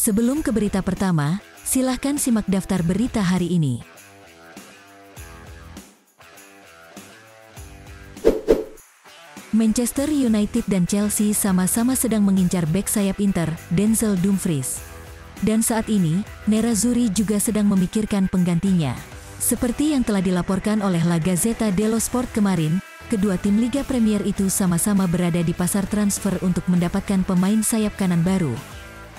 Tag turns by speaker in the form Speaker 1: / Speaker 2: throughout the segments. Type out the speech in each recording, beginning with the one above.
Speaker 1: Sebelum ke berita pertama, silahkan simak daftar berita hari ini. Manchester United dan Chelsea sama-sama sedang mengincar bek sayap Inter, Denzel Dumfries. Dan saat ini, Nerazzurri juga sedang memikirkan penggantinya. Seperti yang telah dilaporkan oleh La Gazzetta dello Sport kemarin, kedua tim Liga Premier itu sama-sama berada di pasar transfer untuk mendapatkan pemain sayap kanan baru.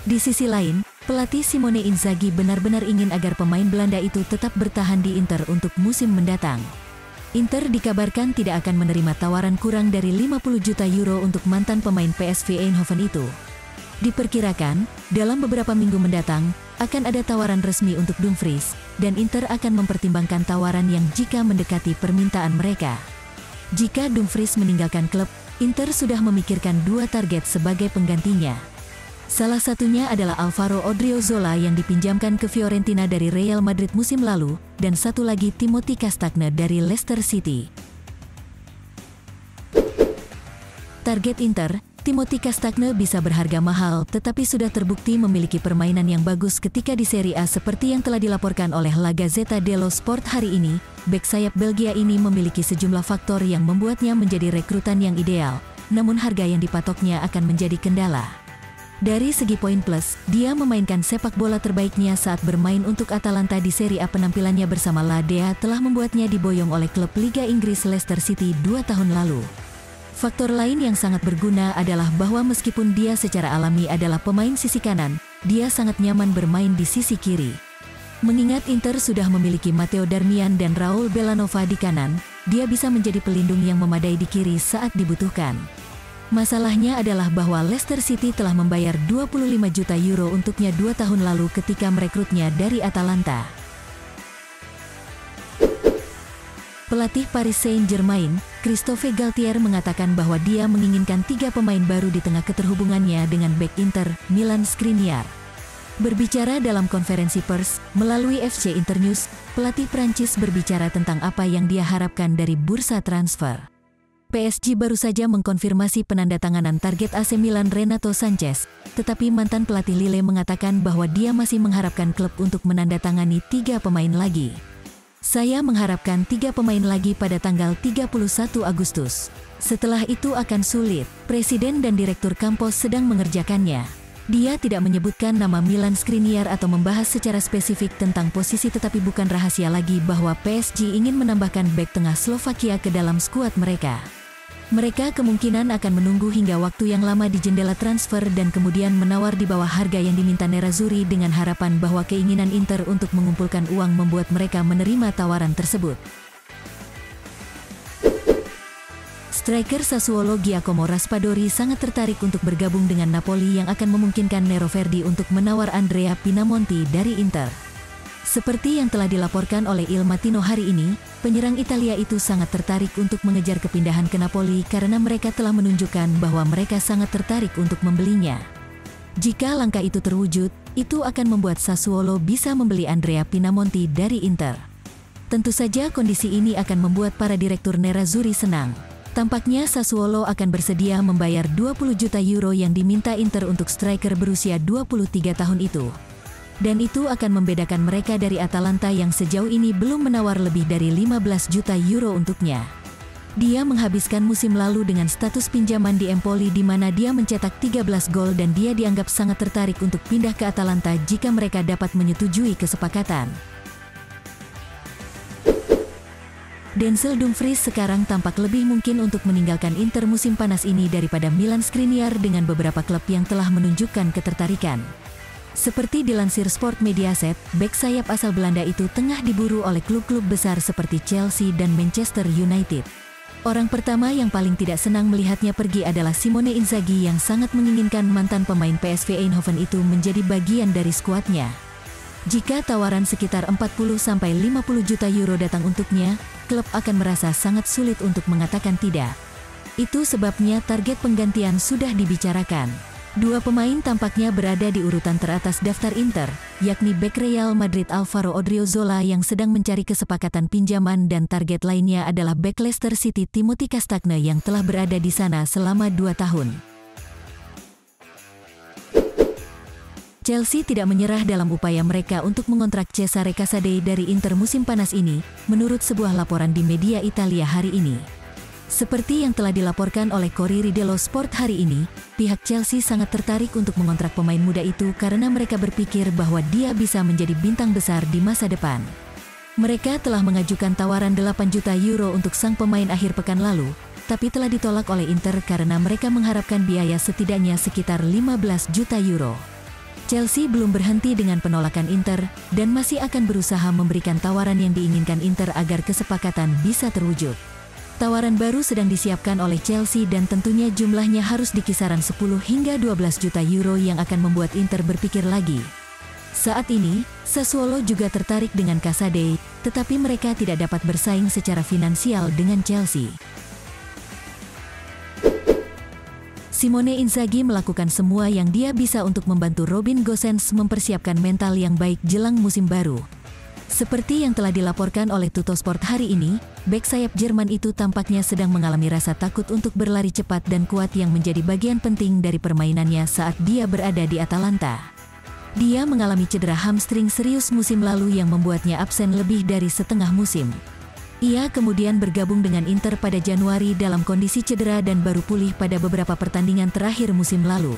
Speaker 1: Di sisi lain, pelatih Simone Inzaghi benar-benar ingin agar pemain Belanda itu tetap bertahan di Inter untuk musim mendatang. Inter dikabarkan tidak akan menerima tawaran kurang dari 50 juta euro untuk mantan pemain PSV Eindhoven itu. Diperkirakan, dalam beberapa minggu mendatang, akan ada tawaran resmi untuk Dumfries, dan Inter akan mempertimbangkan tawaran yang jika mendekati permintaan mereka. Jika Dumfries meninggalkan klub, Inter sudah memikirkan dua target sebagai penggantinya. Salah satunya adalah Alvaro Odriozola yang dipinjamkan ke Fiorentina dari Real Madrid musim lalu, dan satu lagi Timothy Castagne dari Leicester City. Target Inter, Timothy Castagne bisa berharga mahal, tetapi sudah terbukti memiliki permainan yang bagus ketika di Serie A seperti yang telah dilaporkan oleh La Gazzetta dello Sport hari ini. Bek sayap Belgia ini memiliki sejumlah faktor yang membuatnya menjadi rekrutan yang ideal, namun harga yang dipatoknya akan menjadi kendala. Dari segi poin plus, dia memainkan sepak bola terbaiknya saat bermain untuk Atalanta di Serie A. Penampilannya bersama La Dea telah membuatnya diboyong oleh klub Liga Inggris Leicester City 2 tahun lalu. Faktor lain yang sangat berguna adalah bahwa meskipun dia secara alami adalah pemain sisi kanan, dia sangat nyaman bermain di sisi kiri. Mengingat Inter sudah memiliki Matteo Darmian dan Raul Bellanova di kanan, dia bisa menjadi pelindung yang memadai di kiri saat dibutuhkan. Masalahnya adalah bahwa Leicester City telah membayar 25 juta euro untuknya 2 tahun lalu ketika merekrutnya dari Atalanta. Pelatih Paris Saint-Germain, Christophe Galtier mengatakan bahwa dia menginginkan 3 pemain baru di tengah keterhubungannya dengan bek Inter, Milan Skriniar. Berbicara dalam konferensi pers, melalui FC Internews, pelatih Prancis berbicara tentang apa yang dia harapkan dari bursa transfer. PSG baru saja mengkonfirmasi penandatanganan target AC Milan Renato Sanches, tetapi mantan pelatih Lille mengatakan bahwa dia masih mengharapkan klub untuk menandatangani 3 pemain lagi. Saya mengharapkan 3 pemain lagi pada tanggal 31 Agustus. Setelah itu akan sulit, Presiden dan Direktur Campos sedang mengerjakannya. Dia tidak menyebutkan nama Milan Skriniar atau membahas secara spesifik tentang posisi, tetapi bukan rahasia lagi bahwa PSG ingin menambahkan bek tengah Slovakia ke dalam skuad mereka. Mereka kemungkinan akan menunggu hingga waktu yang lama di jendela transfer dan kemudian menawar di bawah harga yang diminta Nerazzurri dengan harapan bahwa keinginan Inter untuk mengumpulkan uang membuat mereka menerima tawaran tersebut. Striker Sassuolo Giacomo Raspadori sangat tertarik untuk bergabung dengan Napoli yang akan memungkinkan Nero Verdi untuk menawar Andrea Pinamonti dari Inter. Seperti yang telah dilaporkan oleh Il Mattino hari ini, penyerang Italia itu sangat tertarik untuk mengejar kepindahan ke Napoli karena mereka telah menunjukkan bahwa mereka sangat tertarik untuk membelinya. Jika langkah itu terwujud, itu akan membuat Sassuolo bisa membeli Andrea Pinamonti dari Inter. Tentu saja kondisi ini akan membuat para direktur Nerazzurri senang. Tampaknya Sassuolo akan bersedia membayar 20 juta euro yang diminta Inter untuk striker berusia 23 tahun itu. Dan itu akan membedakan mereka dari Atalanta yang sejauh ini belum menawar lebih dari 15 juta euro untuknya. Dia menghabiskan musim lalu dengan status pinjaman di Empoli di mana dia mencetak 13 gol dan dia dianggap sangat tertarik untuk pindah ke Atalanta jika mereka dapat menyetujui kesepakatan. Denzel Dumfries sekarang tampak lebih mungkin untuk meninggalkan Inter musim panas ini daripada Milan Skriniar dengan beberapa klub yang telah menunjukkan ketertarikan. Seperti dilansir Sport Mediaset, bek sayap asal Belanda itu tengah diburu oleh klub-klub besar seperti Chelsea dan Manchester United. Orang pertama yang paling tidak senang melihatnya pergi adalah Simone Inzaghi yang sangat menginginkan mantan pemain PSV Eindhoven itu menjadi bagian dari skuadnya. Jika tawaran sekitar 40-50 juta euro datang untuknya, klub akan merasa sangat sulit untuk mengatakan tidak. Itu sebabnya target penggantian sudah dibicarakan. 2 pemain tampaknya berada di urutan teratas daftar Inter, yakni bek Real Madrid Alvaro Odriozola yang sedang mencari kesepakatan pinjaman dan target lainnya adalah bek Leicester City Timothy Castagne yang telah berada di sana selama 2 tahun. Chelsea tidak menyerah dalam upaya mereka untuk mengontrak Cesare Casade dari Inter musim panas ini, menurut sebuah laporan di media Italia hari ini. Seperti yang telah dilaporkan oleh Corriere dello Sport hari ini, pihak Chelsea sangat tertarik untuk mengontrak pemain muda itu karena mereka berpikir bahwa dia bisa menjadi bintang besar di masa depan. Mereka telah mengajukan tawaran 8 juta euro untuk sang pemain akhir pekan lalu, tapi telah ditolak oleh Inter karena mereka mengharapkan biaya setidaknya sekitar 15 juta euro. Chelsea belum berhenti dengan penolakan Inter, dan masih akan berusaha memberikan tawaran yang diinginkan Inter agar kesepakatan bisa terwujud. Tawaran baru sedang disiapkan oleh Chelsea dan tentunya jumlahnya harus di kisaran 10 hingga 12 juta euro yang akan membuat Inter berpikir lagi. Saat ini, Sassuolo juga tertarik dengan Casade, tetapi mereka tidak dapat bersaing secara finansial dengan Chelsea. Simone Inzaghi melakukan semua yang dia bisa untuk membantu Robin Gosens mempersiapkan mental yang baik jelang musim baru. Seperti yang telah dilaporkan oleh Tuttosport hari ini, bek sayap Jerman itu tampaknya sedang mengalami rasa takut untuk berlari cepat dan kuat yang menjadi bagian penting dari permainannya saat dia berada di Atalanta. Dia mengalami cedera hamstring serius musim lalu yang membuatnya absen lebih dari setengah musim. Ia kemudian bergabung dengan Inter pada Januari dalam kondisi cedera dan baru pulih pada beberapa pertandingan terakhir musim lalu.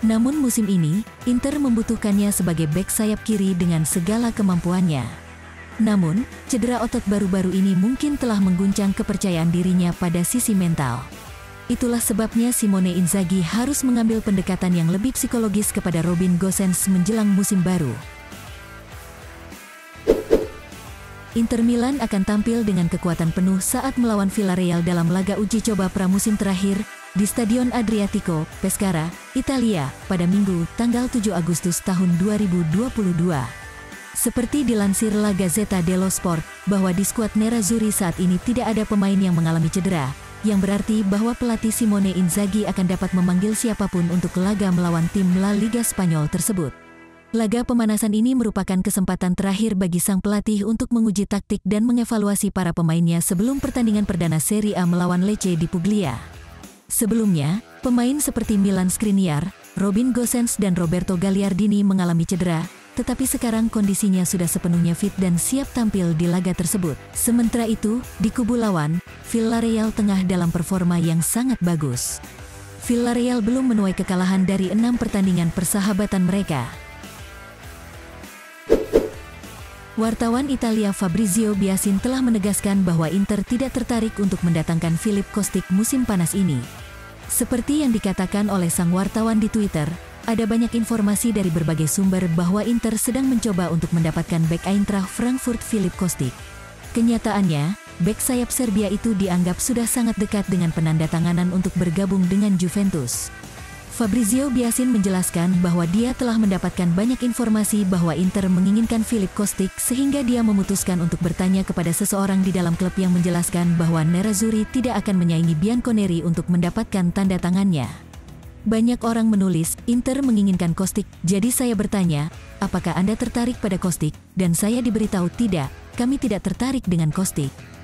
Speaker 1: Namun musim ini, Inter membutuhkannya sebagai bek sayap kiri dengan segala kemampuannya. Namun, cedera otot baru-baru ini mungkin telah mengguncang kepercayaan dirinya pada sisi mental. Itulah sebabnya Simone Inzaghi harus mengambil pendekatan yang lebih psikologis kepada Robin Gosens menjelang musim baru. Inter Milan akan tampil dengan kekuatan penuh saat melawan Villarreal dalam laga uji coba pramusim terakhir di Stadion Adriatico, Pescara, Italia, pada Minggu, tanggal 7 Agustus tahun 2022. Seperti dilansir La Gazzetta dello Sport, bahwa di skuad Nerazzurri saat ini tidak ada pemain yang mengalami cedera, yang berarti bahwa pelatih Simone Inzaghi akan dapat memanggil siapapun untuk laga melawan tim La Liga Spanyol tersebut. Laga pemanasan ini merupakan kesempatan terakhir bagi sang pelatih untuk menguji taktik dan mengevaluasi para pemainnya sebelum pertandingan perdana Serie A melawan Lecce di Puglia. Sebelumnya, pemain seperti Milan Skriniar, Robin Gosens dan Roberto Gagliardini mengalami cedera, tetapi sekarang kondisinya sudah sepenuhnya fit dan siap tampil di laga tersebut. Sementara itu, di kubu lawan, Villarreal tengah dalam performa yang sangat bagus. Villarreal belum menuai kekalahan dari 6 pertandingan persahabatan mereka. Wartawan Italia Fabrizio Biasin telah menegaskan bahwa Inter tidak tertarik untuk mendatangkan Filip Kostic musim panas ini. Seperti yang dikatakan oleh sang wartawan di Twitter, ada banyak informasi dari berbagai sumber bahwa Inter sedang mencoba untuk mendapatkan bek Eintracht Frankfurt Filip Kostic. Kenyataannya, bek sayap Serbia itu dianggap sudah sangat dekat dengan penandatanganan untuk bergabung dengan Juventus. Fabrizio Biasin menjelaskan bahwa dia telah mendapatkan banyak informasi bahwa Inter menginginkan Filip Kostic sehingga dia memutuskan untuk bertanya kepada seseorang di dalam klub yang menjelaskan bahwa Nerazzurri tidak akan menyaingi Bianconeri untuk mendapatkan tanda tangannya. Banyak orang menulis, Inter menginginkan Kostic, jadi saya bertanya, apakah Anda tertarik pada Kostic? Dan saya diberitahu tidak, kami tidak tertarik dengan Kostic.